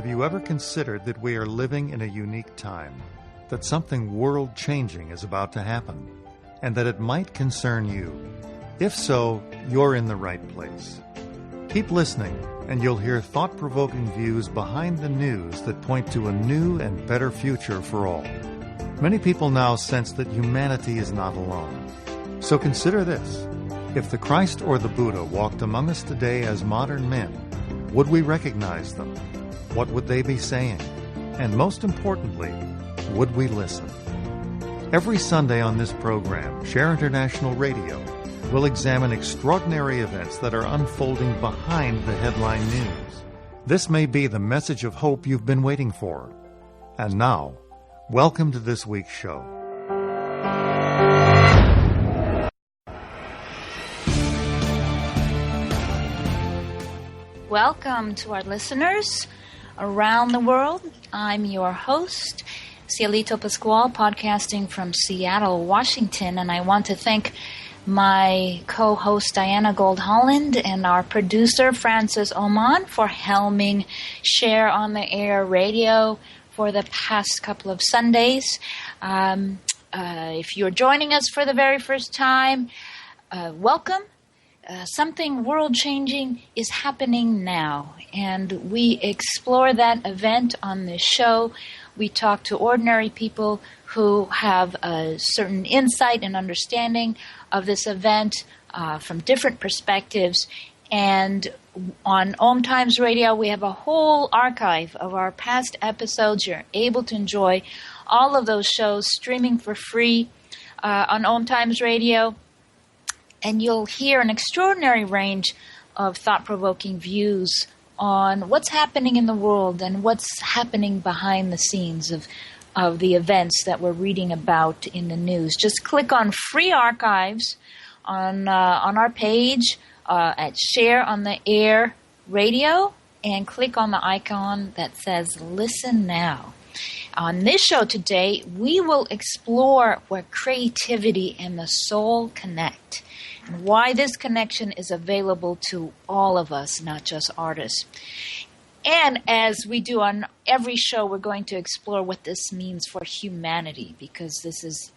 Have you ever considered that we are living in a unique time, that something world-changing is about to happen, and that it might concern you? If so, you're in the right place. Keep listening, and you'll hear thought-provoking views behind the news that point to a new and better future for all. Many people now sense that humanity is not alone. So consider this. If the Christ or the Buddha walked among us today as modern men, would we recognize them? What would they be saying? And most importantly, would we listen? Every Sunday on this program, Share International Radio, we'll examine extraordinary events that are unfolding behind the headline news. This may be the message of hope you've been waiting for. And now, welcome to this week's show. Welcome to our listeners around the world. I'm your host, Cielito Pascual, podcasting from Seattle, Washington, and I want to thank my co-host Diana Gold-Holland and our producer Francis Oman for helming Share on the Air Radio for the past couple of Sundays. If you're joining us for the very first time, welcome. Something world-changing is happening now, and we explore that event on this show. We talk to ordinary people who have a certain insight and understanding of this event from different perspectives. And on OMTimes Radio, we have a whole archive of our past episodes. You're able to enjoy all of those shows streaming for free on OMTimes Radio. And you'll hear an extraordinary range of thought-provoking views on what's happening in the world and what's happening behind the scenes of the events that we're reading about in the news. Just click on Free Archives on our page at Share on the Air Radio and click on the icon that says Listen Now. On this show today, we will explore where creativity and the soul connect, and why this connection is available to all of us, not just artists. And as we do on every show, we're going to explore what this means for humanity, because this is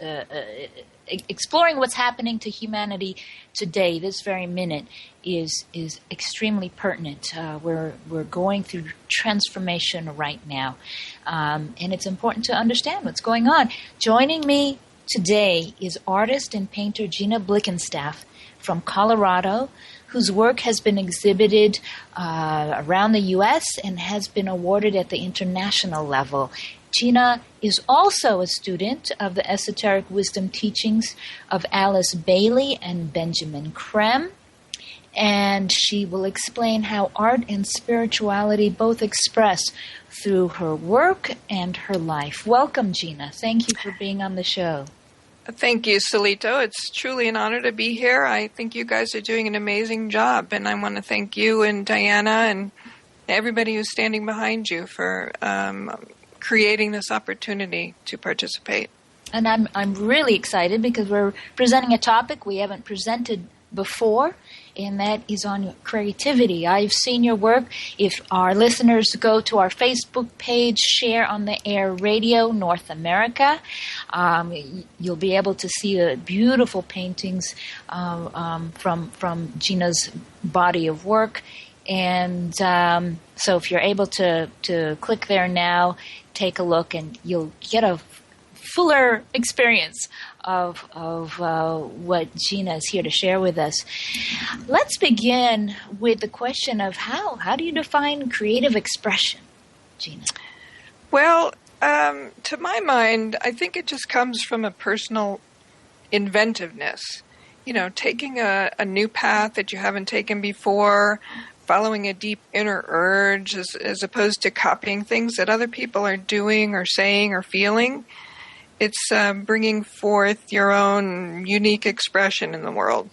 exploring what's happening to humanity today, this very minute, is extremely pertinent. We're going through transformation right now, and it's important to understand what's going on. Joining me today is artist and painter Gina Blickenstaff from Colorado, whose work has been exhibited around the U.S. and has been awarded at the international level. Gina is also a student of the esoteric wisdom teachings of Alice Bailey and Benjamin Creme, and she will explain how art and spirituality both express through her work and her life. Welcome, Gina. Thank you for being on the show. Thank you, Cielito. It's truly an honor to be here. I think you guys are doing an amazing job, and I want to thank you and Diana and everybody who's standing behind you for creating this opportunity to participate. And I'm really excited because we're presenting a topic we haven't presented before, and that is on creativity. I've seen your work. If our listeners go to our Facebook page, Share on the Air Radio North America, you'll be able to see beautiful paintings from Gina's body of work. And so if you're able to click there now, take a look, and you'll get a fuller experience of what Gina is here to share with us. Let's begin with the question of how do you define creative expression, Gina? Well, to my mind, I think it just comes from a personal inventiveness. You know, taking a new path that you haven't taken before, following a deep inner urge as opposed to copying things that other people are doing or saying or feeling. It's bringing forth your own unique expression in the world.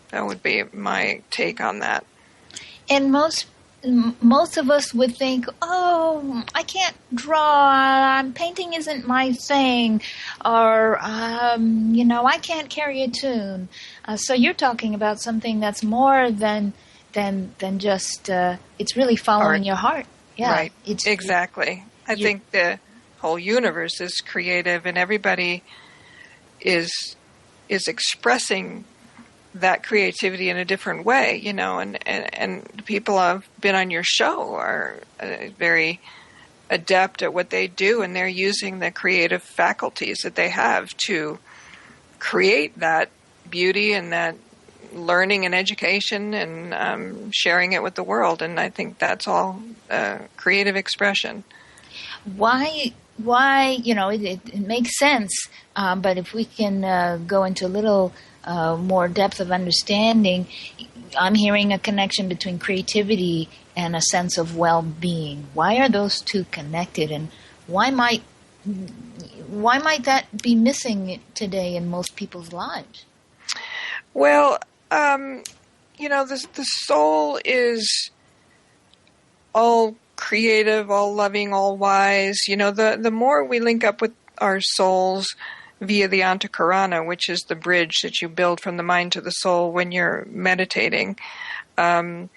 That would be my take on that. And most of us would think, oh, I can't draw, painting isn't my thing, or, I can't carry a tune. So you're talking about something that's more than just, it's really following your heart. Yeah, right. Exactly. I think the whole universe is creative, and everybody is expressing that creativity in a different way, you know, and the people have been on your show are very adept at what they do, and they're using the creative faculties that they have to create that beauty and that learning and education and sharing it with the world. And I think that's all creative expression. Why, you know, it makes sense, but if we can go into a little more depth of understanding, I'm hearing a connection between creativity and a sense of well-being. Why are those two connected, and why might that be missing today in most people's lives? Well, you know, the soul is all creative, all loving, all wise. You know, the more we link up with our souls via the Antakarana, which is the bridge that you build from the mind to the soul when you're meditating, you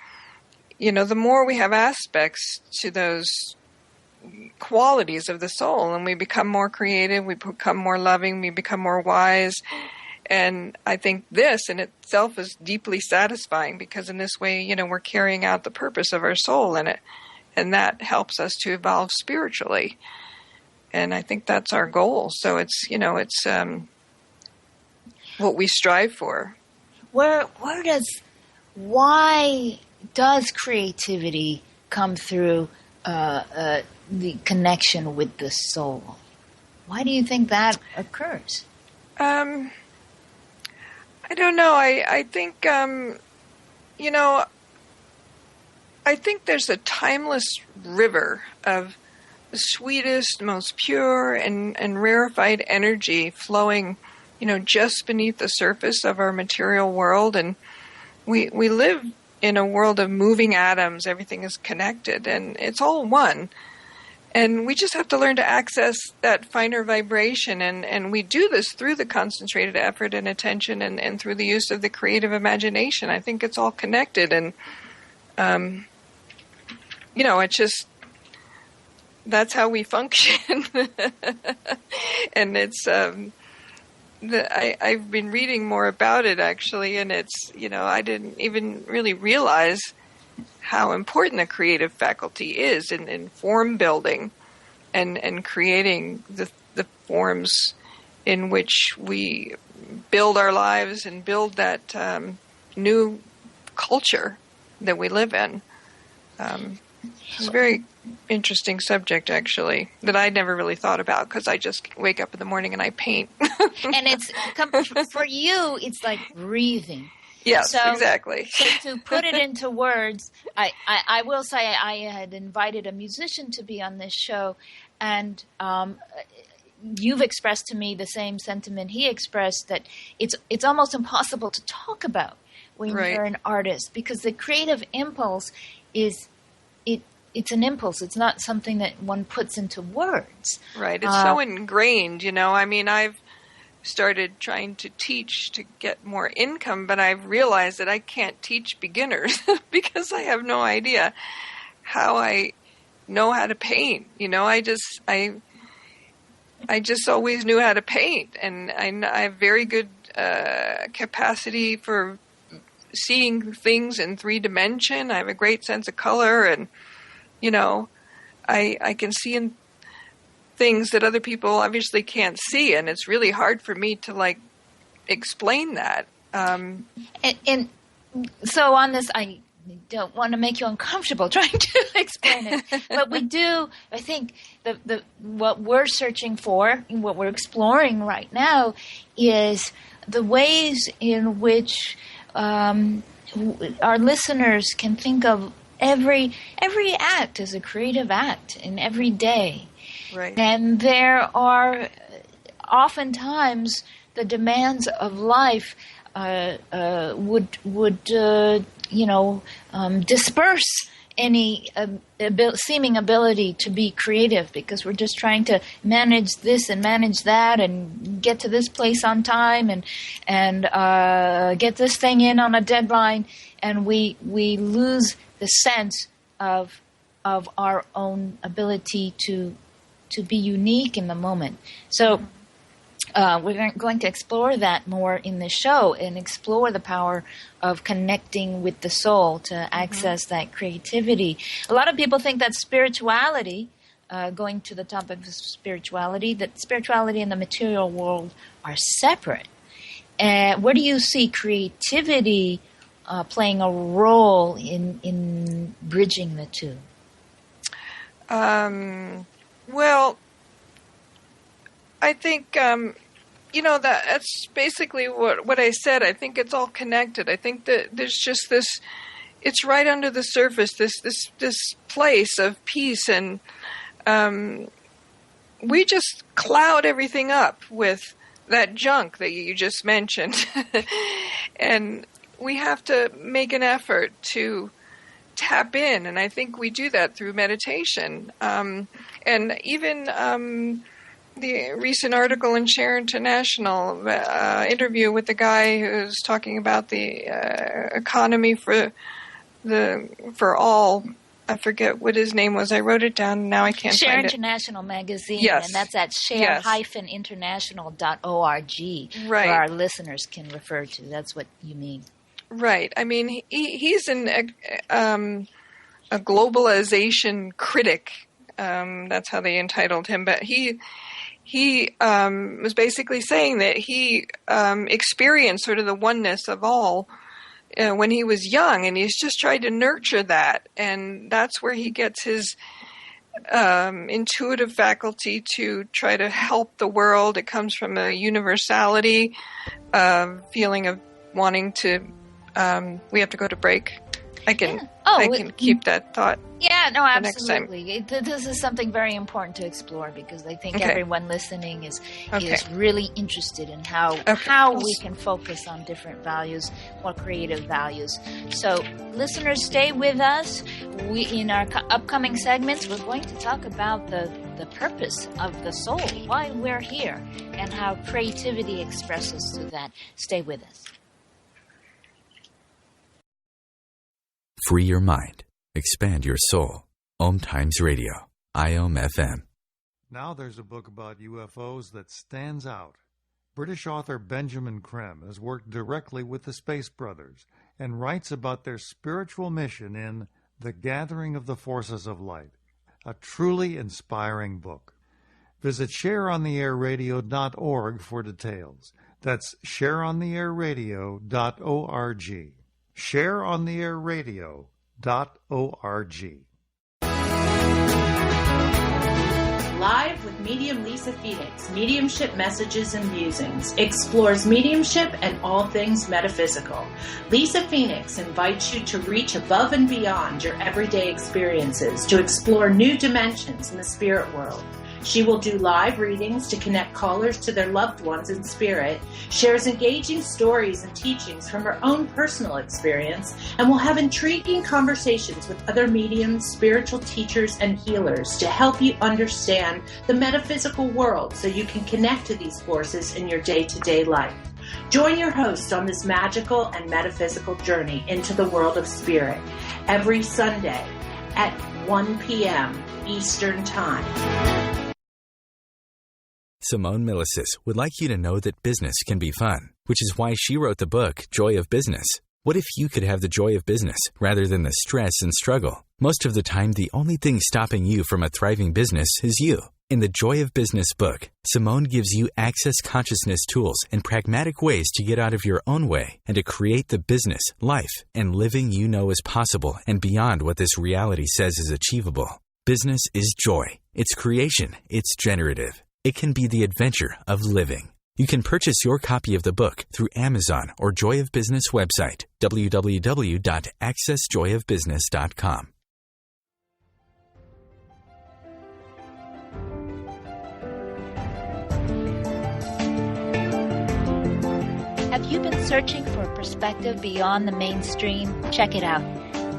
know, the more we have aspects to those qualities of the soul, and we become more creative, we become more loving, we become more wise. And I think this in itself is deeply satisfying, because in this way, you know, we're carrying out the purpose of our soul in it, and that helps us to evolve spiritually. And I think that's our goal. So it's, you know, it's what we strive for. Why does creativity come through the connection with the soul? Why do you think that occurs? I don't know. I think, you know, I think there's a timeless river of the sweetest, most pure and rarefied energy flowing, you know, just beneath the surface of our material world. And we live in a world of moving atoms. Everything is connected, and it's all one. And we just have to learn to access that finer vibration. And we do this through the concentrated effort and attention and through the use of the creative imagination. I think it's all connected. And, you know, it's just, that's how we function. And it's, I've been reading more about it, actually. And it's, you know, I didn't even really realize how important the creative faculty is in form building and creating the forms in which we build our lives and build that new culture that we live in. It's a very interesting subject, actually, that I never really thought about, because I just wake up in the morning and I paint. And it's, for you, it's like breathing. Yes, so, exactly. So to put it into words, I will say I had invited a musician to be on this show, and you've expressed to me the same sentiment he expressed, that it's almost impossible to talk about when you're an artist, because the creative impulse is it's an impulse. It's not something that one puts into words. Right. It's so ingrained, you know. I mean, I've started trying to teach to get more income, but I've realized that I can't teach beginners because I have no idea how I know how to paint. You know, I just always knew how to paint, and I have very good capacity for seeing things in 3 dimension. I have a great sense of color, and you know, I can see in things that other people obviously can't see, and it's really hard for me to like explain that. And so on this, I don't want to make you uncomfortable trying to explain it, but we do. I think the what we're searching for, what we're exploring right now, is the ways in which our listeners can think of every act as a creative act in every day. Right. And there are oftentimes the demands of life would disperse any seeming ability to be creative, because we're just trying to manage this and manage that and get to this place on time and get this thing in on a deadline, and we lose the sense of of our own ability to be unique in the moment. So we're going to explore that more in the show and explore the power of connecting with the soul to access that creativity. A lot of people think that spirituality, going to the topic of spirituality, that spirituality and the material world are separate. Where do you see creativity playing a role in bridging the two? Well, I think, that's basically what I said. I think it's all connected. I think that there's just this, it's right under the surface, this place of peace, and we just cloud everything up with that junk that you just mentioned. And we have to make an effort to tap in, and I think we do that through meditation. And even the recent article in Share International interview with the guy who's talking about the economy for all. I forget what his name was. I wrote it down, and now I can't Share find it. International magazine, Yes. and that's at share-international.org, Right. where our listeners can refer to. That's what you mean. Right. I mean, he's a globalization critic. That's how they entitled him. But he was basically saying that he experienced sort of the oneness of all when he was young, and he's just tried to nurture that. And that's where he gets his intuitive faculty to try to help the world. It comes from a universality, feeling of wanting to. We have to go to break. I can keep that thought. Yeah, no, for next time. absolutely. This is something very important to explore, because I think everyone listening is Okay. really interested in how we can focus on different values, more creative values. So, listeners, stay with us. In our upcoming segments, we're going to talk about the purpose of the soul, why we're here, and how creativity expresses to that. Stay with us. Free your mind. Expand your soul. OMTimes Radio. IOM FM. Now there's a book about UFOs that stands out. British author Benjamin Creme has worked directly with the Space Brothers and writes about their spiritual mission in The Gathering of the Forces of Light, a truly inspiring book. Visit shareontheairradio.org for details. That's shareontheairradio.org. shareontheairradio.org. Live with medium Lisa Phoenix, Mediumship Messages and Musings, explores mediumship and all things metaphysical. Lisa Phoenix invites you to reach above and beyond your everyday experiences, to explore new dimensions in the spirit world. She will do live readings to connect callers to their loved ones in spirit, shares engaging stories and teachings from her own personal experience, and will have intriguing conversations with other mediums, spiritual teachers, and healers to help you understand the metaphysical world so you can connect to these forces in your day-to-day life. Join your host on this magical and metaphysical journey into the world of spirit every Sunday at 1 p.m. Eastern Time. Simone Milicis would like you to know that business can be fun, which is why she wrote the book, Joy of Business. What if you could have the joy of business rather than the stress and struggle? Most of the time, the only thing stopping you from a thriving business is you. In the Joy of Business book, Simone gives you access consciousness tools and pragmatic ways to get out of your own way and to create the business, life, and living you know is possible and beyond what this reality says is achievable. Business is joy. It's creation. It's generative. It can be the adventure of living. You can purchase your copy of the book through Amazon or Joy of Business website, www.accessjoyofbusiness.com. Have you been searching for a perspective beyond the mainstream? Check it out.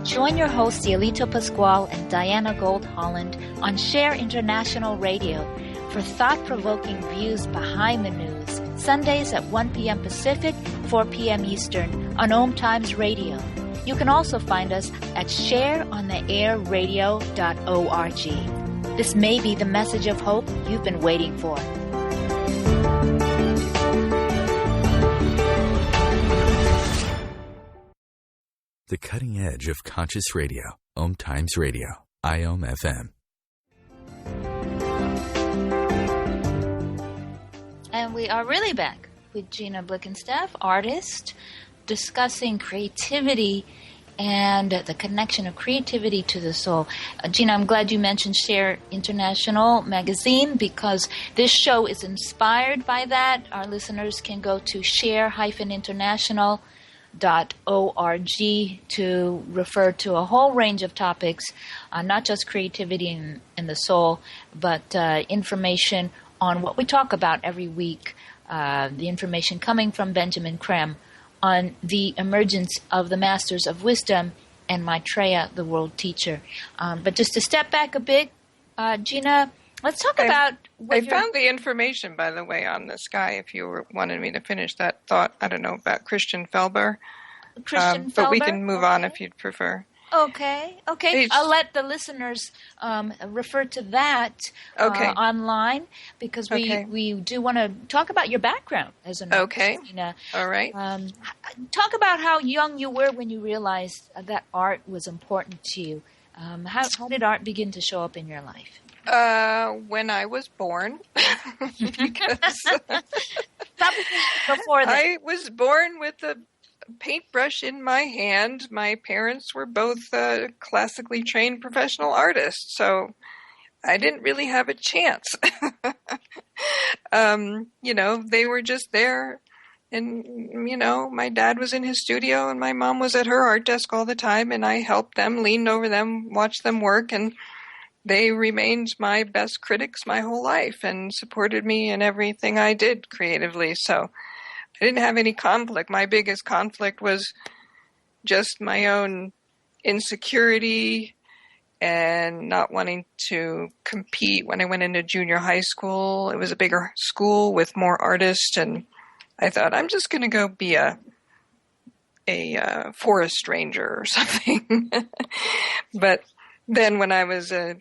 Join your hosts Cielito Pascual and Diana Gold Holland on Share International Radio for thought-provoking views behind the news, Sundays at 1 p.m. Pacific, 4 p.m. Eastern on OMTimes Radio. You can also find us at shareontheairradio.org. This may be the message of hope you've been waiting for. The cutting edge of conscious radio. OMTimes Radio. IOM FM. And we are really back with Gina Blickenstaff, artist, discussing creativity and the connection of creativity to the soul. Gina, I'm glad you mentioned Share International magazine, because this show is inspired by that. Our listeners can go to share-international.org to refer to a whole range of topics, not just creativity and the soul, but information on what we talk about every week, the information coming from Benjamin Krem on the emergence of the Masters of Wisdom and Maitreya, the world teacher. But just to step back a bit, Gina, let's talk about I found the information, by the way, on this guy, if you wanted me to finish that thought. I don't know, about Christian Felber. But we can move on if you'd prefer. Okay. I'll let the listeners refer to that online, because we do want to talk about your background as an artist. Okay. Gina. All right. Talk about how young you were when you realized that art was important to you. How did art begin to show up in your life? When I was born, because before that. I was born with a paintbrush in my hand. My parents were both classically trained professional artists, so I didn't really have a chance. They were just there, and my dad was in his studio and my mom was at her art desk all the time, and I helped them, leaned over them, watched them work, and they remained my best critics my whole life and supported me in everything I did creatively. So I didn't have any conflict. My biggest conflict was just my own insecurity and not wanting to compete. When I went into junior high school, it was a bigger school with more artists, and I thought, I'm just going to go be a forest ranger or something. But then when I was a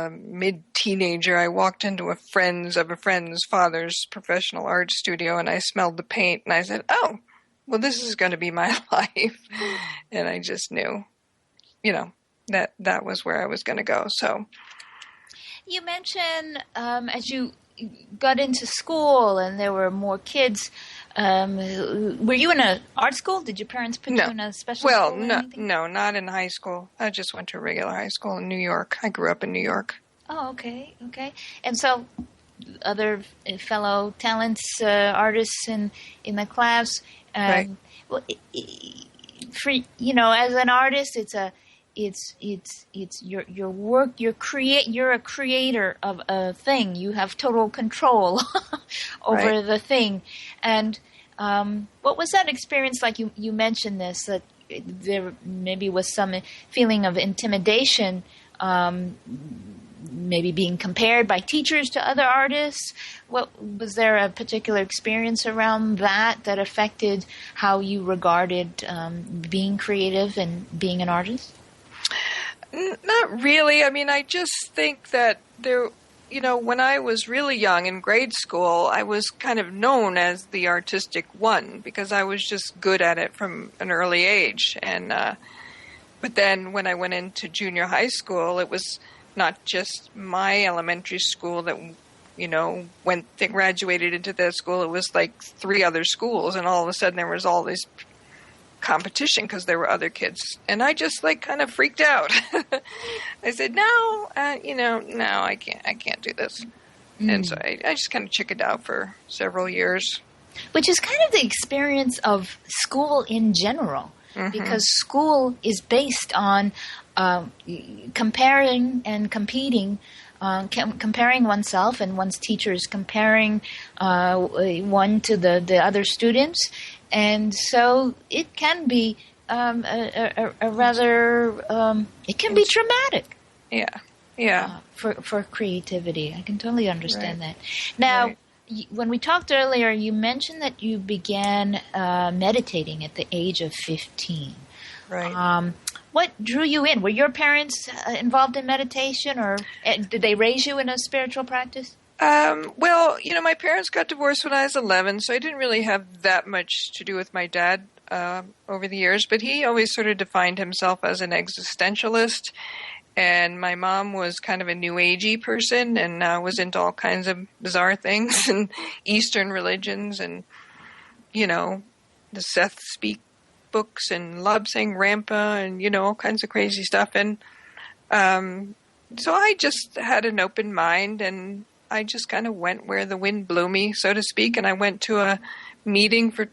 mid-teenager, I walked into a friend's father's professional art studio, and I smelled the paint, and I said, oh, well, this is going to be my life. And I just knew, that was where I was going to go. So you mentioned as you got into school and there were more kids, were you in an art school? Did your parents put you in a special school? Well, no, not in high school. I just went to a regular high school in New York. I grew up in New York. Oh, okay. And so other fellow talents, artists in the class, right. Well, for as an artist, it's your work. You're a creator of a thing. You have total control over the thing. And what was that experience like? You mentioned this, that there maybe was some feeling of intimidation, maybe being compared by teachers to other artists. What was there a particular experience around that affected how you regarded being creative and being an artist? Not really. I mean, I just think that there, when I was really young in grade school, I was kind of known as the artistic one because I was just good at it from an early age. And but then when I went into junior high school, it was not just my elementary school that, when they graduated into that school, it was like 3 other schools, and all of a sudden there was all this competition because there were other kids, and I just kind of freaked out. I said, no, I can't do this. And so I just kind of chickened out for several years. Which is kind of the experience of school in general, because school is based on comparing and competing, comparing oneself and one's teachers, comparing one to the other students. And so it can be a rather it can be traumatic. Yeah. For creativity. I can totally understand that. Now, when we talked earlier, you mentioned that you began meditating at the age of 15. Right. What drew you in? Were your parents involved in meditation, or did they raise you in a spiritual practice? Well, my parents got divorced when I was 11, so I didn't really have that much to do with my dad over the years, but he always sort of defined himself as an existentialist, and my mom was kind of a New Agey person and was into all kinds of bizarre things and Eastern religions and, the Seth Speak books and Lab Sing Rampa and, all kinds of crazy stuff. And so I just had an open mind, and I just kind of went where the wind blew me, so to speak. And I went to a meeting for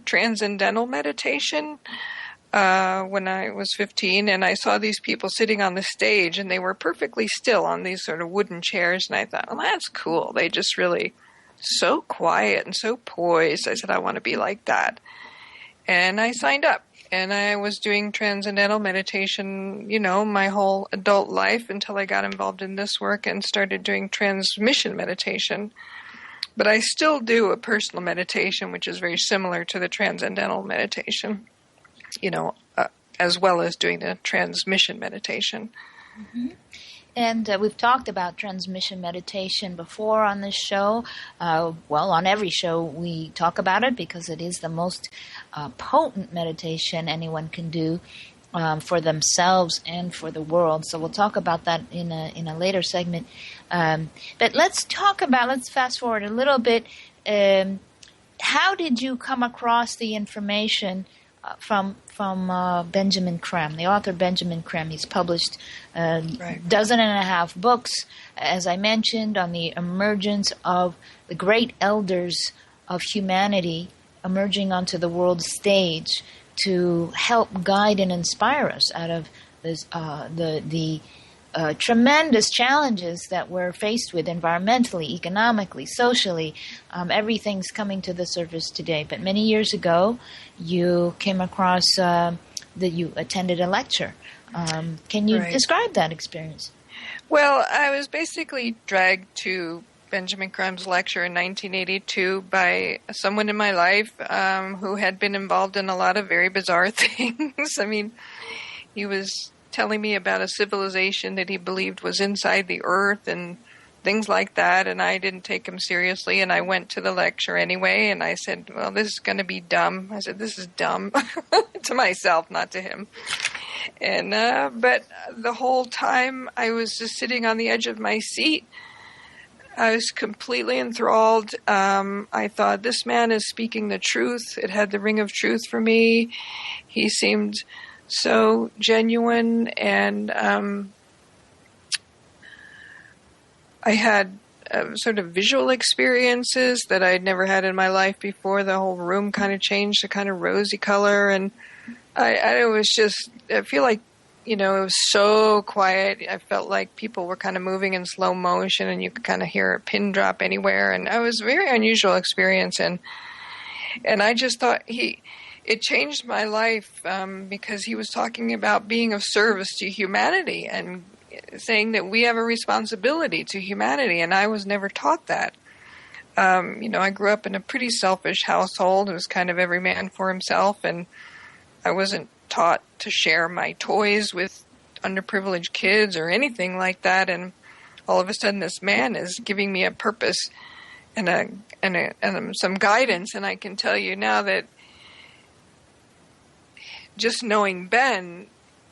transcendental meditation when I was 15, and I saw these people sitting on the stage, and they were perfectly still on these sort of wooden chairs. And I thought, well, that's cool. They just really so quiet and so poised. I said, I want to be like that. And I signed up, and I was doing transcendental meditation, my whole adult life until I got involved in this work and started doing transmission meditation. But I still do a personal meditation, which is very similar to the transcendental meditation, as well as doing the transmission meditation. Mm-hmm. And we've talked about transmission meditation before on this show. On every show we talk about it because it is the most potent meditation anyone can do for themselves and for the world. So we'll talk about that in a later segment. But let's fast forward a little bit. How did you come across the information from Benjamin Creme, the author Benjamin Creme? He's published a dozen and a half books, as I mentioned, on the emergence of the great elders of humanity emerging onto the world stage to help guide and inspire us out of this, the tremendous challenges that we're faced with environmentally, economically, socially. Everything's coming to the surface today. But many years ago, you came across you attended a lecture. Can you describe that experience? Well, I was basically dragged to Benjamin Creme's lecture in 1982 by someone in my life who had been involved in a lot of very bizarre things. I mean, he was telling me about a civilization that he believed was inside the earth and things like that, and I didn't take him seriously, and I went to the lecture anyway, and I said, well, this is going to be dumb. I said, this is dumb, to myself, not to him. And but the whole time I was just sitting on the edge of my seat. I was completely enthralled. I thought, this man is speaking the truth. It had the ring of truth for me. He seemed so genuine, and I had sort of visual experiences that I'd never had in my life before. The whole room kind of changed to kind of rosy color, and I feel like, it was so quiet. I felt like people were kind of moving in slow motion, and you could kind of hear a pin drop anywhere, and it was a very unusual experience, and I just thought it changed my life because he was talking about being of service to humanity and saying that we have a responsibility to humanity, and I was never taught that. I grew up in a pretty selfish household. It was kind of every man for himself, and I wasn't taught to share my toys with underprivileged kids or anything like that. And all of a sudden, this man is giving me a purpose and some guidance. And I can tell you now that just knowing Ben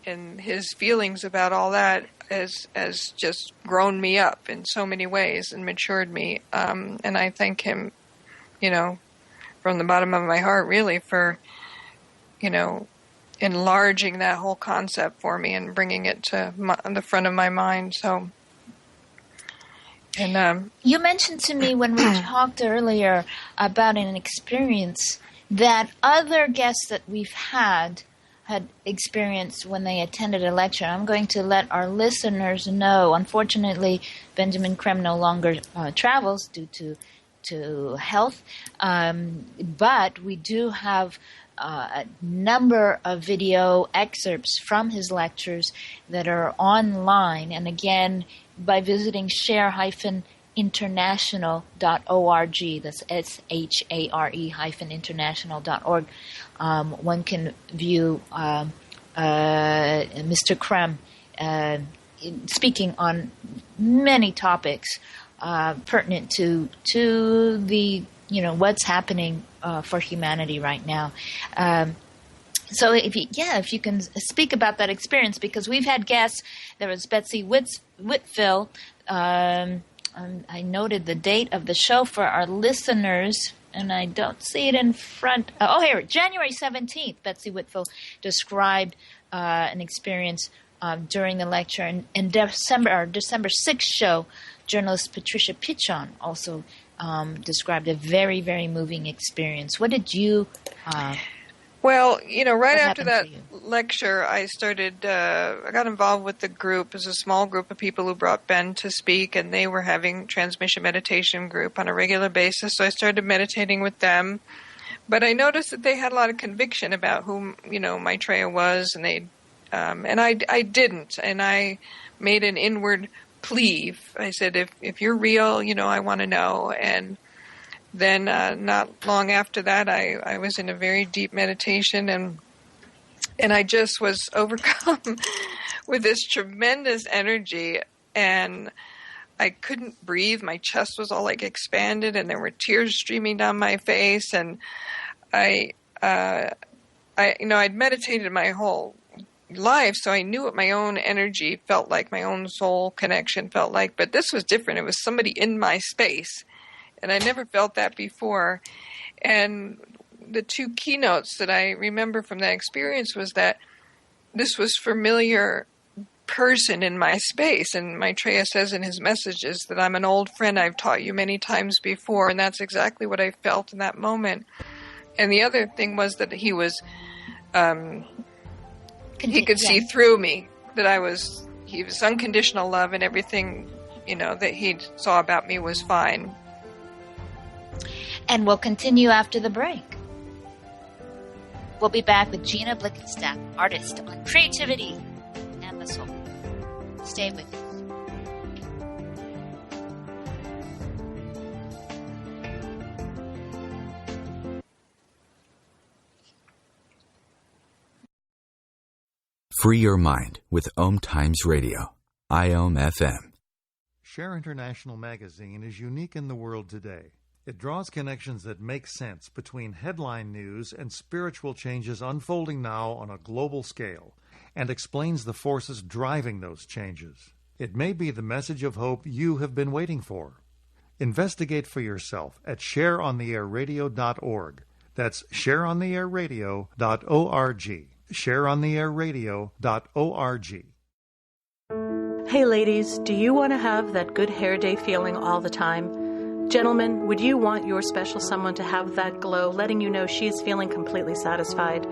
and his feelings about all that has just grown me up in so many ways and matured me. And I thank him, from the bottom of my heart, really, for, enlarging that whole concept for me and bringing it to the front of my mind. So, and you mentioned to me when we talked earlier about an experience that other guests that we've had experienced when they attended a lecture. I'm going to let our listeners know. Unfortunately, Benjamin Creme no longer travels due to health, but we do have a number of video excerpts from his lectures that are online. And again, by visiting share-in share-international.org. That's share-international.org. One can view Mr. Krem speaking on many topics pertinent to the what's happening for humanity right now. So if you can speak about that experience, because we've had guests. There was Betsy Whitfield. I noted the date of the show for our listeners, and I don't see it in front. Here, January 17th, Betsy Whitfield described an experience during the lecture. And December 6th show, journalist Patricia Pichon also described a very, very moving experience. What did you... Well, right after that lecture, I got involved with the group. It was a small group of people who brought Ben to speak, and they were having transmission meditation group on a regular basis. So I started meditating with them. But I noticed that they had a lot of conviction about who, Maitreya was, and and I didn't. And I made an inward plea. I said, if you're real, I want to know. And then not long after that, I was in a very deep meditation, and I just was overcome with this tremendous energy, and I couldn't breathe. My chest was all expanded, and there were tears streaming down my face, and I'd meditated my whole life, so I knew what my own energy felt like, my own soul connection felt like, but this was different. It was somebody in my space. And I never felt that before. And the two keynotes that I remember from that experience was that this was familiar person in my space. And Maitreya says in his messages that I'm an old friend I've taught you many times before. And that's exactly what I felt in that moment. And the other thing was that he was, he could see through me, that he was unconditional love, and everything, that he saw about me was fine. And we'll continue after the break. We'll be back with Gina Blickenstaff, artist on creativity and the soul. Stay with us. Free your mind with OMTimes Radio, IOM FM. Share International magazine is unique in the world today. It draws connections that make sense between headline news and spiritual changes unfolding now on a global scale, and explains the forces driving those changes. It may be the message of hope you have been waiting for. Investigate for yourself at shareontheairradio.org. That's shareontheairradio.org. shareontheairradio.org. Hey ladies, do you want to have that good hair day feeling all the time? Gentlemen, would you want your special someone to have that glow, letting you know she is feeling completely satisfied?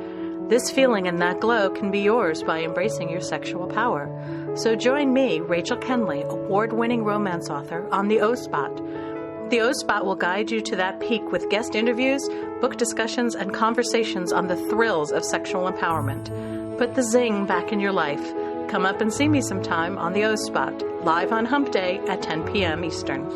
This feeling and that glow can be yours by embracing your sexual power. So join me, Rachel Kenley, award-winning romance author, on the O-Spot. The O-Spot will guide you to that peak with guest interviews, book discussions, and conversations on the thrills of sexual empowerment. Put the zing back in your life. Come up and see me sometime on the O-Spot, live on Hump Day at 10 p.m. Eastern.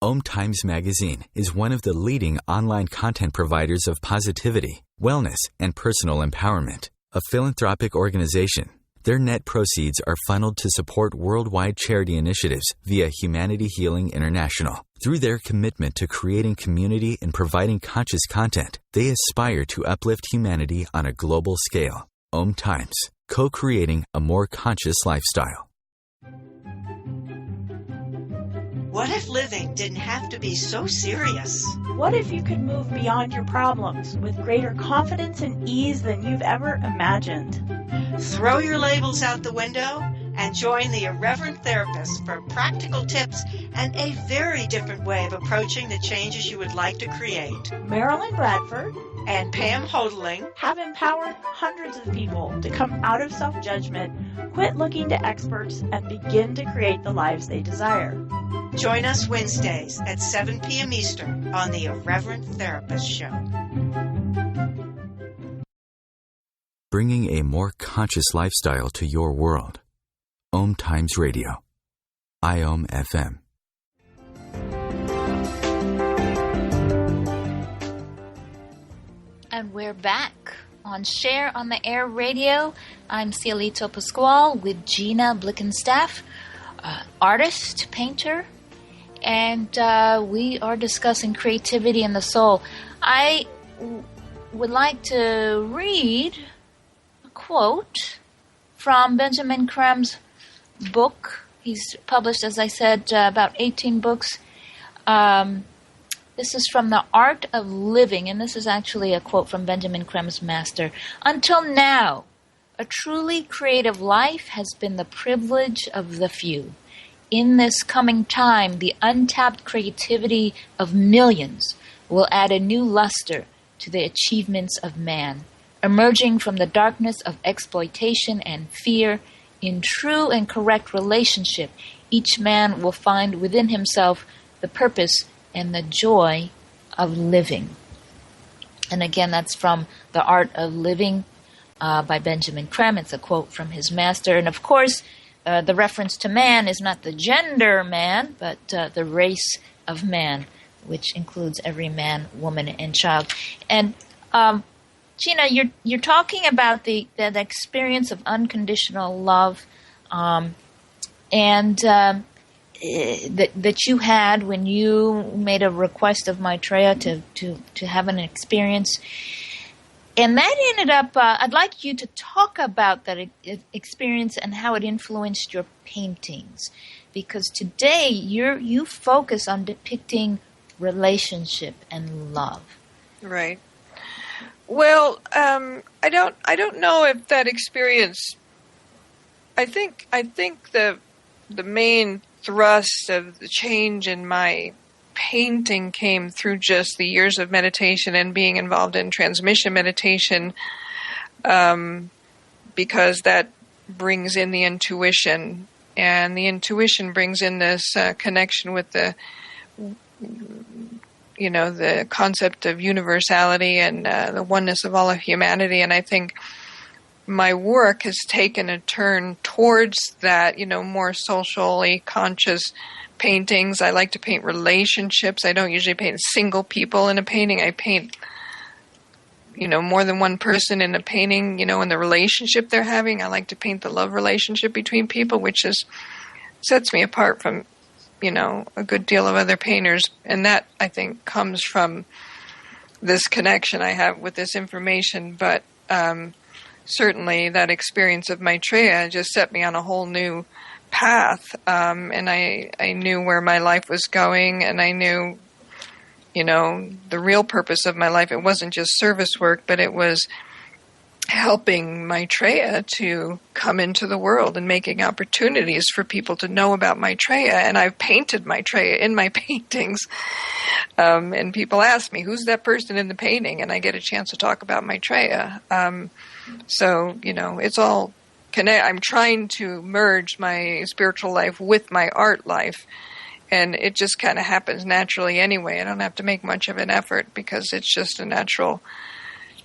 OMTimes Magazine is one of the leading online content providers of positivity, wellness, and personal empowerment. A philanthropic organization, their net proceeds are funneled to support worldwide charity initiatives via Humanity Healing International. Through their commitment to creating community and providing conscious content, they aspire to uplift humanity on a global scale. OMTimes, co-creating a more conscious lifestyle. What if living didn't have to be so serious? What if you could move beyond your problems with greater confidence and ease than you've ever imagined? Throw your labels out the window and join the Irreverent Therapist for practical tips and a very different way of approaching the changes you would like to create. Marilyn Bradford and Pam Hodling have empowered hundreds of people to come out of self-judgment, quit looking to experts, and begin to create the lives they desire. Join us Wednesdays at 7 p.m. Eastern on the Irreverent Therapist Show. Bringing a more conscious lifestyle to your world. OMTimes Radio. IOM FM. And we're back on Share on the Air Radio. I'm Cielito Pascual with Gina Blickenstaff, artist, painter, and we are discussing creativity and the soul. I would like to read a quote from Benjamin Cram's book. He's published, as I said, about 18 books. This is from The Art of Living, and this is actually a quote from Benjamin Cram's master. Until now, a truly creative life has been the privilege of the few. In this coming time, the untapped creativity of millions will add a new luster to the achievements of man. Emerging from the darkness of exploitation and fear, in true and correct relationship, each man will find within himself the purpose and the joy of living. And again, that's from The Art of Living by Benjamin Cram. It's a quote from his master. And of course, the reference to man is not the gender man, but the race of man, which includes every man, woman, and child. And Gina, you're talking about the experience of unconditional love, and that you had when you made a request of Maitreya to have an experience, and that ended up. I'd like you to talk about that experience and how it influenced your paintings, because today you focus on depicting relationship and love. Right. Well, I don't know if that experience. I think the main thrust of the change in my painting came through just the years of meditation and being involved in transmission meditation, because that brings in the intuition, and the intuition brings in this connection with the concept of universality and the oneness of all of humanity. And I think my work has taken a turn towards that, more socially conscious paintings. I like to paint relationships. I don't usually paint single people in a painting. I paint, more than one person in a painting, in the relationship they're having. I like to paint the love relationship between people, which sets me apart from a good deal of other painters. And that, I think, comes from this connection I have with this information. But certainly that experience of Maitreya just set me on a whole new path. And I knew where my life was going, and I knew, the real purpose of my life. It wasn't just service work, but it was helping Maitreya to come into the world and making opportunities for people to know about Maitreya. And I've painted Maitreya in my paintings. And people ask me, who's that person in the painting? And I get a chance to talk about Maitreya. So, it's all connected. I'm trying to merge my spiritual life with my art life. And it just kind of happens naturally anyway. I don't have to make much of an effort because it's just a natural.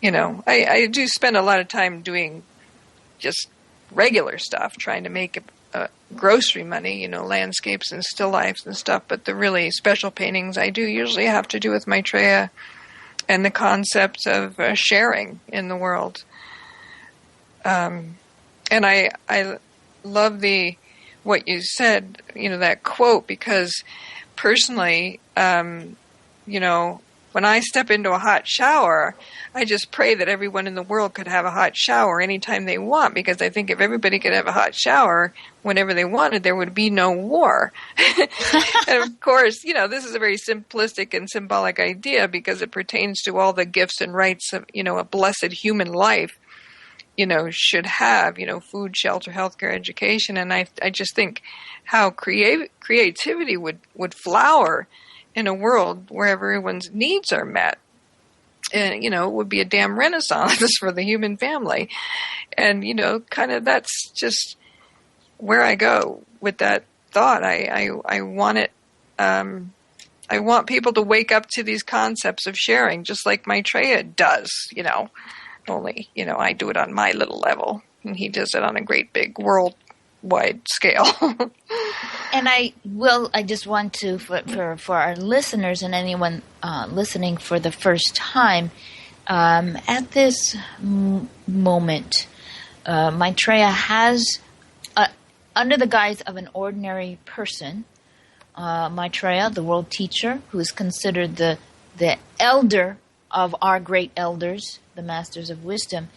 I do spend a lot of time doing just regular stuff, trying to make grocery money, landscapes and still lifes and stuff. But the really special paintings I do usually have to do with Maitreya and the concepts of sharing in the world. And I love what you said, that quote, because personally, when I step into a hot shower, I just pray that everyone in the world could have a hot shower anytime they want, because I think if everybody could have a hot shower whenever they wanted, there would be no war. And of course, this is a very simplistic and symbolic idea because it pertains to all the gifts and rights of, a blessed human life, should have, food, shelter, healthcare, education. And I just think how creativity would flower in a world where everyone's needs are met. And, it would be a damn renaissance for the human family. And, kind of that's just where I go with that thought. I want it. I want people to wake up to these concepts of sharing, just like Maitreya does, only, I do it on my little level and he does it on a great big worldwide scale. And I just want to, for our listeners and anyone listening for the first time, at this moment, Maitreya has, under the guise of an ordinary person, Maitreya, the world teacher, who is considered the elder of our great elders, the masters of wisdom,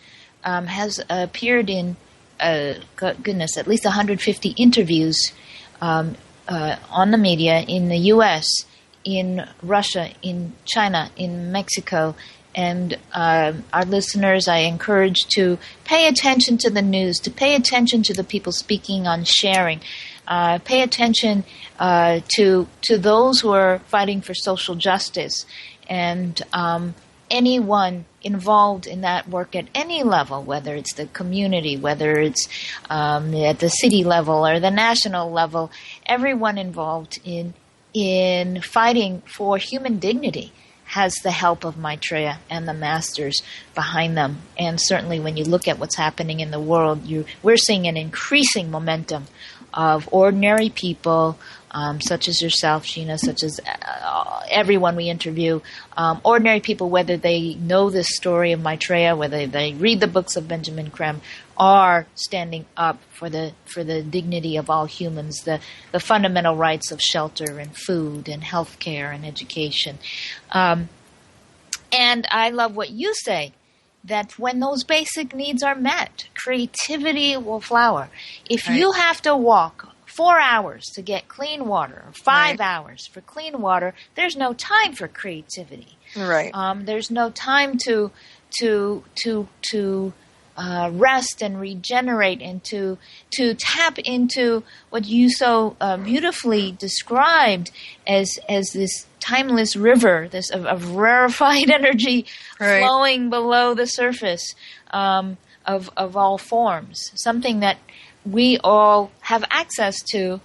has appeared in, at least 150 interviews on the media in the U.S., in Russia, in China, in Mexico. And our listeners, I encourage to pay attention to the news, to pay attention to the people speaking on sharing, pay attention to those who are fighting for social justice, and anyone involved in that work at any level, whether it's the community, whether it's at the city level or the national level, everyone involved in fighting for human dignity has the help of Maitreya and the masters behind them. And certainly when you look at what's happening in the world, we're seeing an increasing momentum of ordinary people, such as yourself, Gina, such as everyone we interview, ordinary people, whether they know this story of Maitreya, whether they read the books of Benjamin Creme, are standing up for the dignity of all humans, the fundamental rights of shelter and food and health care and education. And I love what you say, that when those basic needs are met, creativity will flower. If you have to walk 4 hours to get clean water, or 5 hours for clean water, there's no time for creativity. Right. There's no time to rest and regenerate, and to tap into what you so beautifully described as this timeless river, this of rarefied energy flowing below the surface of all forms, something that we all have access to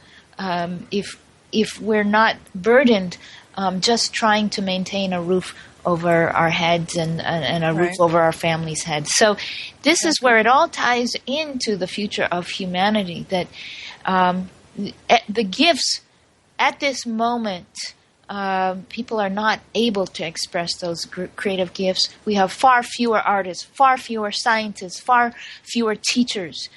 if we're not burdened just trying to maintain a roof over our heads and a roof over our families' heads. So this is where it all ties into the future of humanity, that the gifts at this moment, people are not able to express those creative gifts. We have far fewer artists, far fewer scientists, far fewer teachers,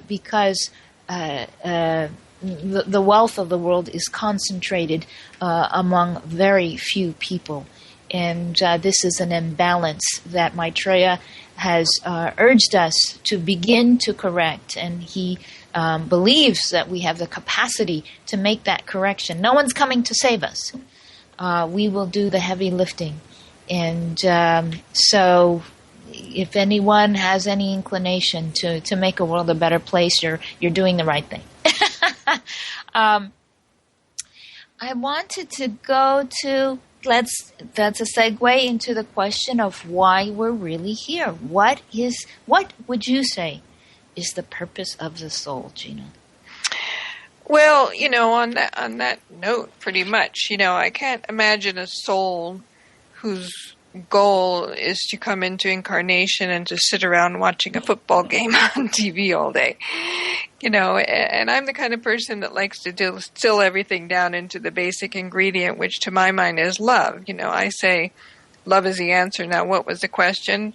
because the wealth of the world is concentrated among very few people. And this is an imbalance that Maitreya has urged us to begin to correct. And he believes that we have the capacity to make that correction. No one's coming to save us. We will do the heavy lifting. And so if anyone has any inclination to make a world a better place, you're doing the right thing. I wanted to go to... That's a segue into the question of why we're really here. What would you say is the purpose of the soul, Gina? Well, on that note, pretty much, I can't imagine a soul whose goal is to come into incarnation and to sit around watching a football game on TV all day. And I'm the kind of person that likes to distill everything down into the basic ingredient, which to my mind is love. I say love is the answer. Now, what was the question?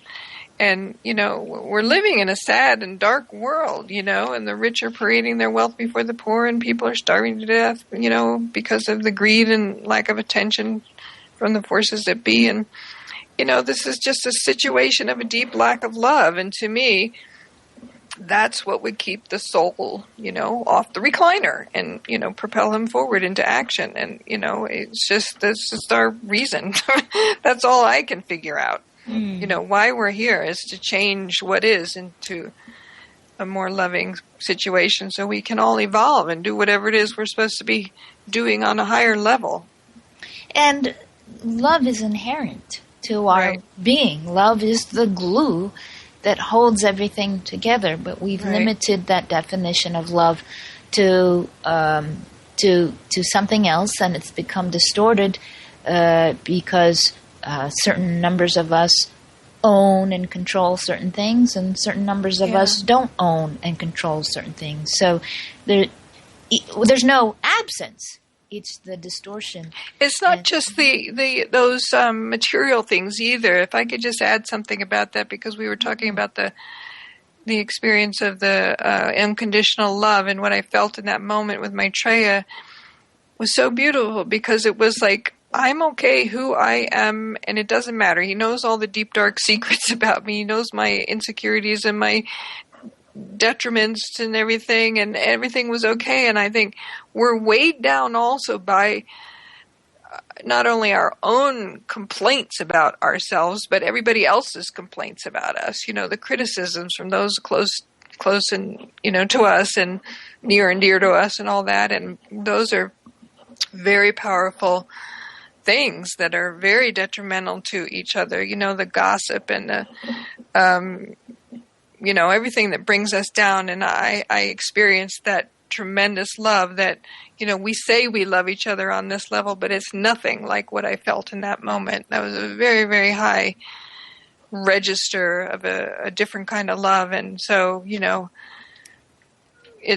And, we're living in a sad and dark world, and the rich are parading their wealth before the poor, and people are starving to death, because of the greed and lack of attention from the forces that be. And, this is just a situation of a deep lack of love. And to me, that's what would keep the soul, off the recliner and, propel him forward into action. And, this is our reason. That's all I can figure out. Why we're here is to change what is into a more loving situation so we can all evolve and do whatever it is we're supposed to be doing on a higher level. And love is inherent to our being. Love is the glue that holds everything together, but we've limited that definition of love to something else, and it's become distorted because certain numbers of us own and control certain things, and certain numbers of us don't own and control certain things. So there's no absence. It's the distortion. It's not just those material things either. If I could just add something about that, because we were talking about the experience of the unconditional love, and what I felt in that moment with Maitreya was so beautiful, because it was like, I'm okay who I am, and it doesn't matter. He knows all the deep, dark secrets about me. He knows my insecurities and my detriments and everything was okay. And I think we're weighed down also by not only our own complaints about ourselves, but everybody else's complaints about us. The criticisms from those close and, to us and near and dear to us and all that. And those are very powerful things that are very detrimental to each other. The gossip and the, everything that brings us down. And I experienced that tremendous love that, we say we love each other on this level, but it's nothing like what I felt in that moment. That was a very, very high register of a different kind of love. And so, it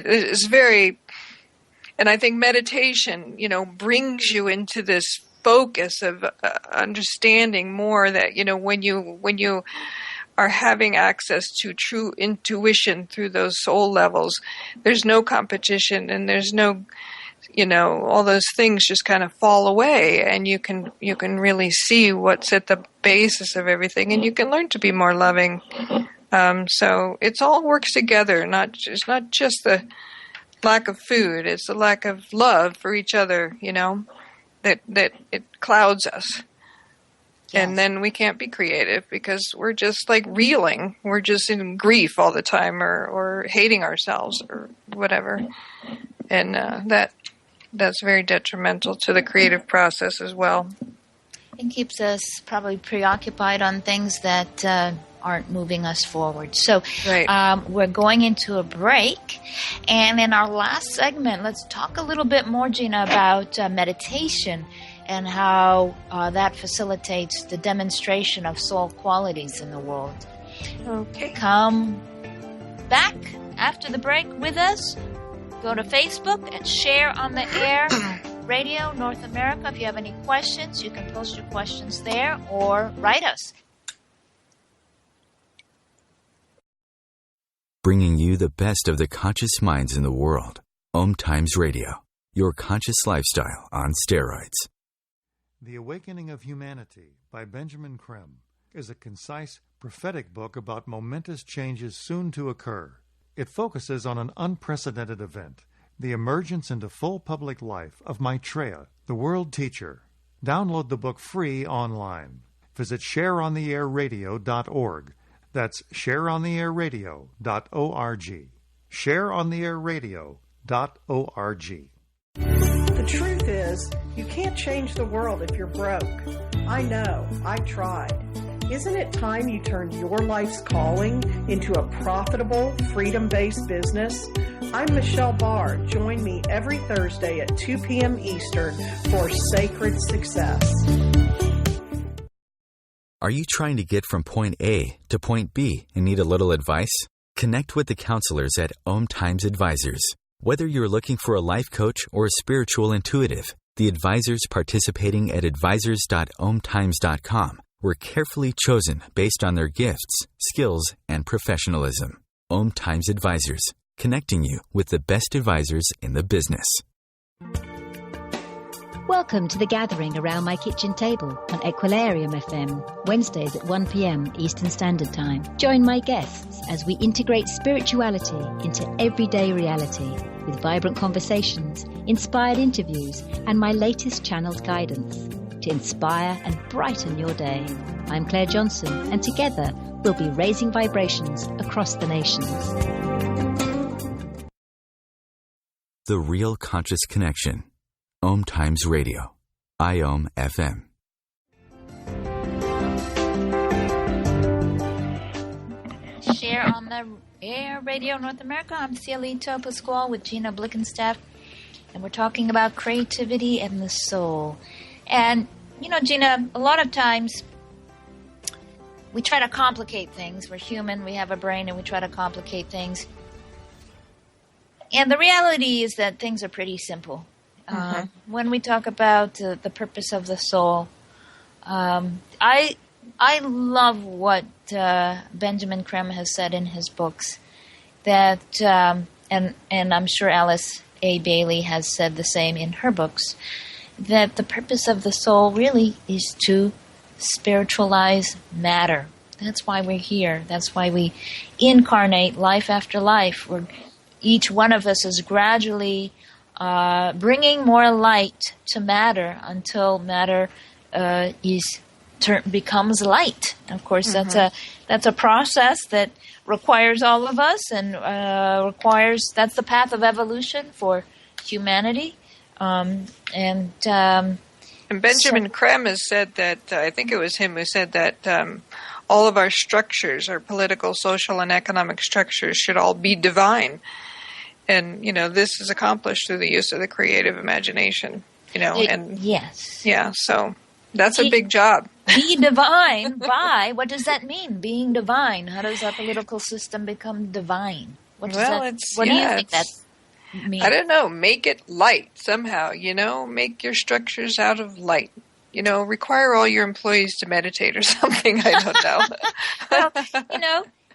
is very, and I think meditation, brings you into this focus of understanding more that, when you are having access to true intuition through those soul levels, there's no competition, and there's no, all those things just kind of fall away, and you can really see what's at the basis of everything, and you can learn to be more loving. So it's all works together. It's not just the lack of food; it's the lack of love for each other. That it clouds us. Yes. And then we can't be creative, because we're just like reeling. We're just in grief all the time, or hating ourselves or whatever. And that's very detrimental to the creative process as well. It keeps us probably preoccupied on things that aren't moving us forward. So right. We're going into a break. And in our last segment, let's talk a little bit more, Gina, about meditation and how that facilitates the demonstration of soul qualities in the world. Okay. Come back after the break with us. Go to Facebook at Share on the Air Radio North America. If you have any questions, you can post your questions there or write us. Bringing you the best of the conscious minds in the world. OMTimes Radio, your conscious lifestyle on steroids. The Awakening of Humanity by Benjamin Creme is a concise, prophetic book about momentous changes soon to occur. It focuses on an unprecedented event, the emergence into full public life of Maitreya, the world teacher. Download the book free online. Visit shareontheairradio.org. That's shareontheairradio.org. Shareontheairradio.org. The truth is, you can't change the world if you're broke. I know. I tried. Isn't it time you turned your life's calling into a profitable, freedom-based business? I'm Michelle Barr. Join me every Thursday at 2 p.m. Eastern for Sacred Success. Are you trying to get from point A to point B and need a little advice? Connect with the counselors at OMTimes Advisors. Whether you're looking for a life coach or a spiritual intuitive, the advisors participating at advisors.omtimes.com were carefully chosen based on their gifts, skills, and professionalism. OMTimes Advisors, connecting you with the best advisors in the business. Welcome to The Gathering Around My Kitchen Table on Equilarium FM, Wednesdays at 1 p.m. Eastern Standard Time. Join my guests as we integrate spirituality into everyday reality with vibrant conversations, inspired interviews, and my latest channeled guidance to inspire and brighten your day. I'm Claire Johnson, and together we'll be raising vibrations across the nations. The Real Conscious Connection. OMTimes Radio. IOM FM. Share on the Air Radio North America. I'm Cielito Pascual with Gina Blickenstaff, and we're talking about creativity and the soul. And, you know, Gina, a lot of times we try to complicate things. We're human, we have a brain, and we try to complicate things. And the reality is that things are pretty simple. When we talk about the purpose of the soul, I love what Benjamin Creme has said in his books, that and I'm sure Alice A. Bailey has said the same in her books, that the purpose of the soul really is to spiritualize matter. That's why we're here. That's why we incarnate life after life. Each one of us is gradually bringing more light to matter until matter becomes light. Of course, that's a process that requires all of us, and that's the path of evolution for humanity. And Benjamin Creme has said that, I think it was him who said that all of our structures, our political, social, and economic structures, should all be divine. And, this is accomplished through the use of the creative imagination, Yes. Yeah, so that's a big job. Be divine by, what does that mean, being divine? How does our political system become divine? What do you think that means? I don't know. Make it light somehow, make your structures out of light. Require all your employees to meditate or something. I don't know. Well,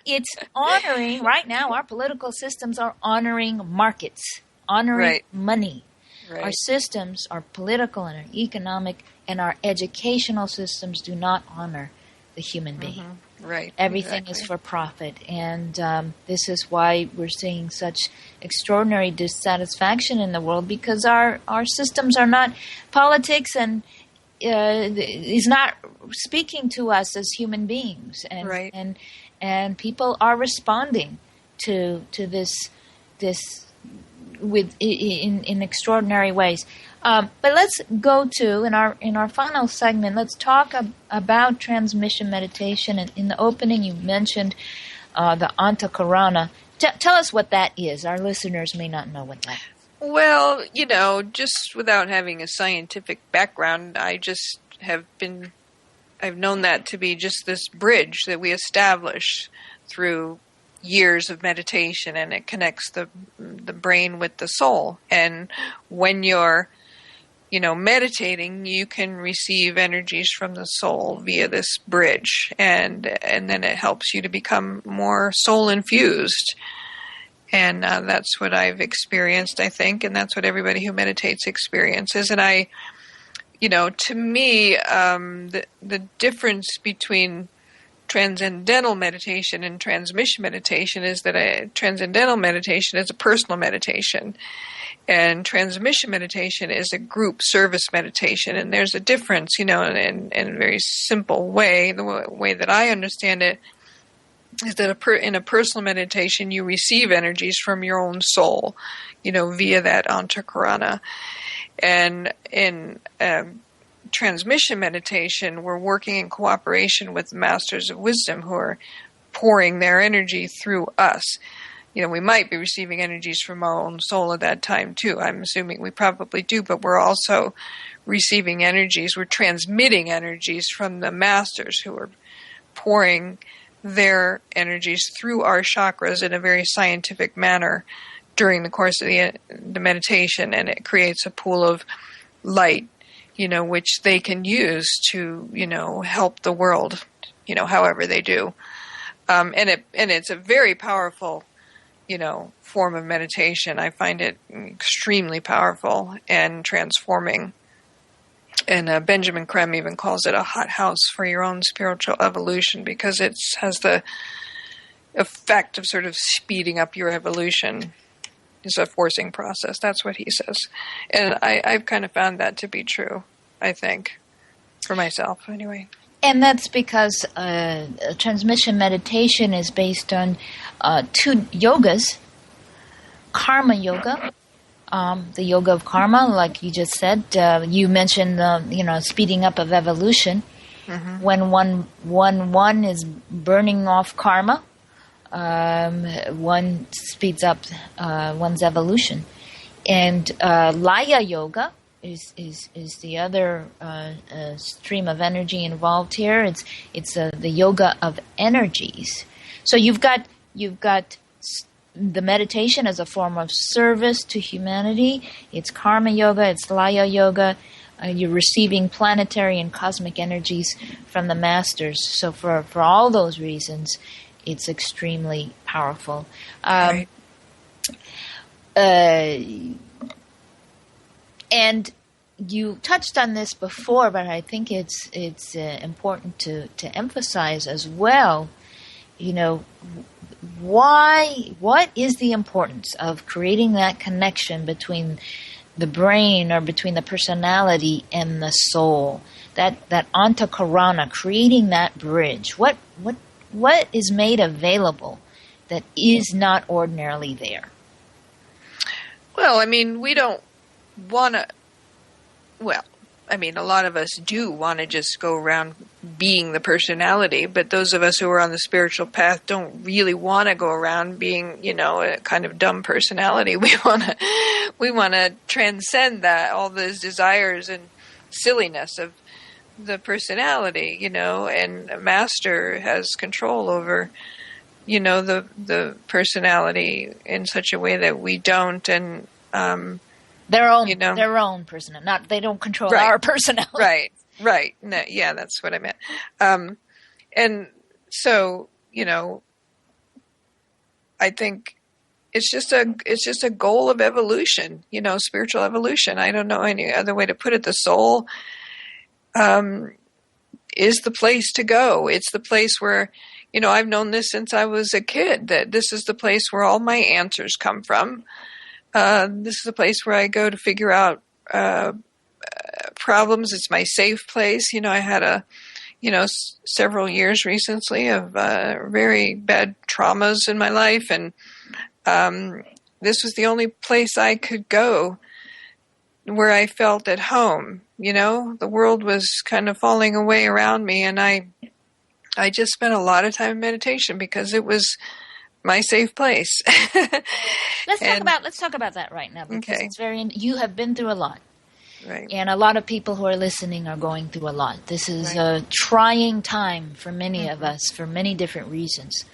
it's honoring, right now, our political systems are honoring markets, honoring money. Right. Our systems, our political and our economic and our educational systems do not honor the human being. Right. Everything is for profit. And this is why we're seeing such extraordinary dissatisfaction in the world, because our systems are not, politics and is not speaking to us as human beings. And, and people are responding to this in extraordinary ways. But let's go to, in our final segment, let's talk about transmission meditation. And in the opening, you mentioned the Antakarana. Tell us what that is. Our listeners may not know what that is. Well, just without having a scientific background, I've known that to be just this bridge that we establish through years of meditation, and it connects the brain with the soul. And when you're, meditating, you can receive energies from the soul via this bridge, and then it helps you to become more soul infused. And that's what I've experienced, I think, and that's what everybody who meditates experiences. And to me, the difference between transcendental meditation and transmission meditation is that a transcendental meditation is a personal meditation, and transmission meditation is a group service meditation. And there's a difference, in a very simple way. The way that I understand it is that in a personal meditation, you receive energies from your own soul, via that Antakarana. And in transmission meditation, we're working in cooperation with the masters of wisdom who are pouring their energy through us. We might be receiving energies from our own soul at that time too. I'm assuming we probably do, but we're also receiving energies. We're transmitting energies from the masters who are pouring their energies through our chakras in a very scientific manner during the course of the meditation, and it creates a pool of light, which they can use to, help the world, however they do. And it's a very powerful, form of meditation. I find it extremely powerful and transforming. And Benjamin Creme even calls it a hothouse for your own spiritual evolution, because it has the effect of sort of speeding up your evolution. It's a forcing process. That's what he says. And I've kind of found that to be true, I think, for myself anyway. And that's because transmission meditation is based on two yogas, karma yoga, the yoga of karma, like you just said. You mentioned the speeding up of evolution. Mm-hmm. When one is burning off karma, one speeds up one's evolution. And Laya yoga is the other stream of energy involved here. It's the yoga of energies. So you've got the meditation as a form of service to humanity. It's karma yoga, it's laya yoga. You're receiving planetary and cosmic energies from the masters. So for all those reasons, it's extremely powerful. Right. And you touched on this before, but I think it's important to emphasize as well. What is the importance of creating that connection between the brain or between the personality and the soul? That antakarana, creating that bridge. What is made available that is not ordinarily there? Well, I mean, we don't want to. Well, I mean, a lot of us do want to just go around being the personality, but those of us who are on the spiritual path don't really want to go around being, a kind of dumb personality. We want to transcend that, all those desires and silliness of the personality, and a master has control over, the personality in such a way that we don't, and their own personality. They don't control our personality. Right. No, yeah, that's what I meant. And so, I think it's just a goal of evolution, spiritual evolution. I don't know any other way to put it. The soul is the place to go. It's the place where, I've known this since I was a kid, that this is the place where all my answers come from. This is the place where I go to figure out problems. It's my safe place. I had several years recently of very bad traumas in my life, and this was the only place I could go where I felt at home. The world was kind of falling away around me, and I just spent a lot of time in meditation because it was my safe place. Let's talk about that right now, because it's you have been through a lot. Right. And a lot of people who are listening are going through a lot. This is a trying time for many of us for many different reasons.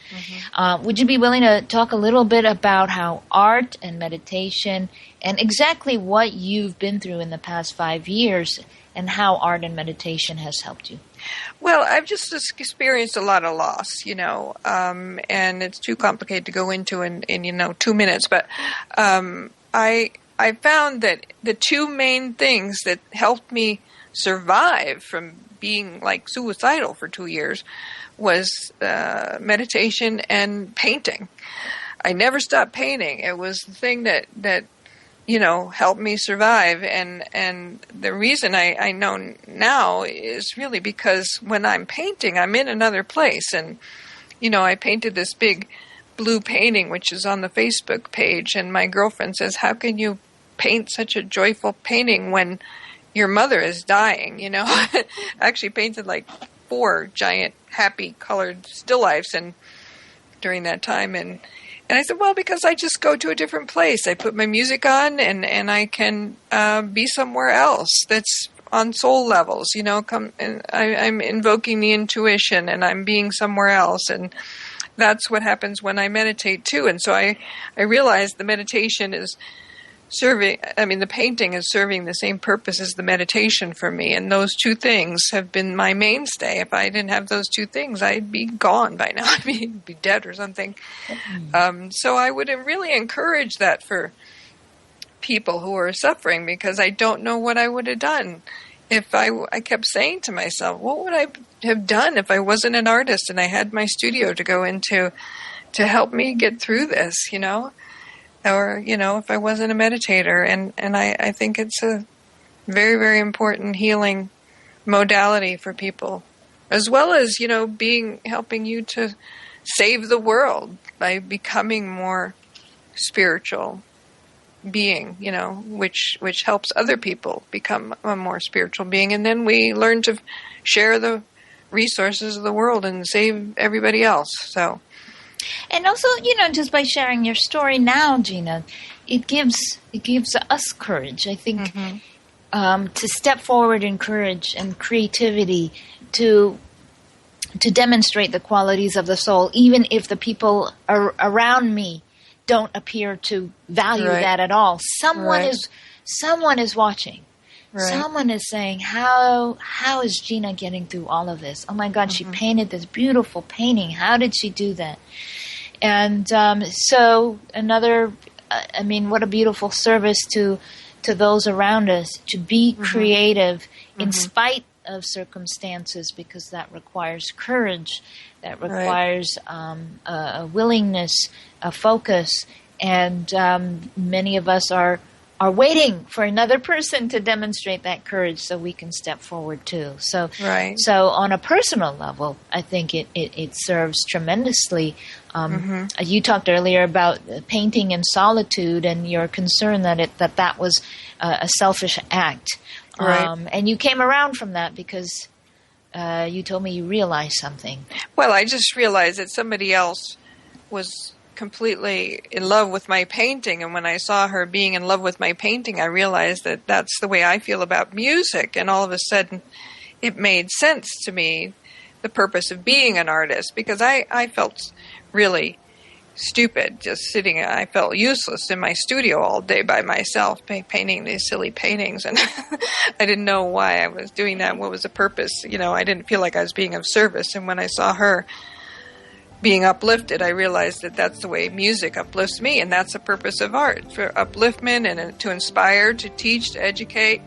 Would you be willing to talk a little bit about how art and meditation and exactly what you've been through in the past 5 years and how art and meditation has helped you? Well, I've just experienced a lot of loss, and it's too complicated to go into in 2 minutes. But I found that the two main things that helped me survive from being like suicidal for 2 years was meditation and painting. I never stopped painting. It was the thing that helped me survive. And the reason I know now is really because when I'm painting, I'm in another place. And, I painted this big blue painting, which is on the Facebook page. And my girlfriend says, how can you paint such a joyful painting when your mother is dying? I actually painted like 4 giant, happy colored still lifes and during that time. And I said, well, because I just go to a different place. I put my music on and I can be somewhere else that's on soul levels, I'm invoking the intuition and I'm being somewhere else. And that's what happens when I meditate too. And so I realized the meditation is the painting is serving the same purpose as the meditation for me. And those two things have been my mainstay. If I didn't have those two things, I'd be gone by now. I'd be dead or something. So I would really encourage that for people who are suffering, because I don't know what I would have done if I kept saying to myself, what would I have done if I wasn't an artist and I had my studio to go into to help me get through this, or, if I wasn't a meditator. And I think it's a very, very important healing modality for people, as well as, helping you to save the world by becoming more spiritual being, which helps other people become a more spiritual being. And then we learn to share the resources of the world and save everybody else. So. And also, just by sharing your story now, Gina, it gives us courage, I think, to step forward in courage and creativity to demonstrate the qualities of the soul, even if the people around me don't appear to value that at all. Someone is watching. Right. Someone is saying, how is Gina getting through all of this? Oh my God, she painted this beautiful painting. How did she do that? And so another, what a beautiful service to those around us, to be creative in spite of circumstances, because that requires courage, that requires a willingness, a focus, and many of us are waiting for another person to demonstrate that courage so we can step forward too. So on a personal level, I think it serves tremendously. You talked earlier about painting in solitude and your concern that was a selfish act. And you came around from that because you told me you realized something. Well, I just realized that somebody else was completely in love with my painting, and when I saw her being in love with my painting, I realized that that's the way I feel about music, and all of a sudden it made sense to me, the purpose of being an artist, because I felt really stupid just sitting. I felt useless in my studio all day by myself painting these silly paintings, and I didn't know why I was doing that, what was the purpose. I didn't feel like I was being of service, and when I saw her being uplifted, I realized that that's the way music uplifts me, and that's the purpose of art, for upliftment and to inspire, to teach, to educate,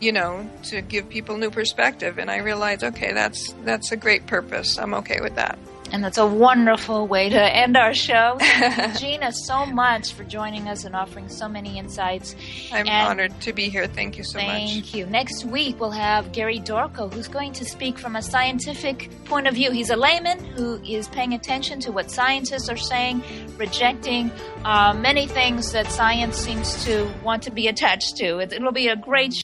to give people new perspective. And I realized, okay, that's a great purpose. I'm okay with that. And that's a wonderful way to end our show. Thank you, Gina, so much for joining us and offering so many insights. I'm honored to be here. Thank you so much. Thank you. Next week, we'll have Gary Dorko, who's going to speak from a scientific point of view. He's a layman who is paying attention to what scientists are saying, rejecting many things that science seems to want to be attached to. It'll be a great show.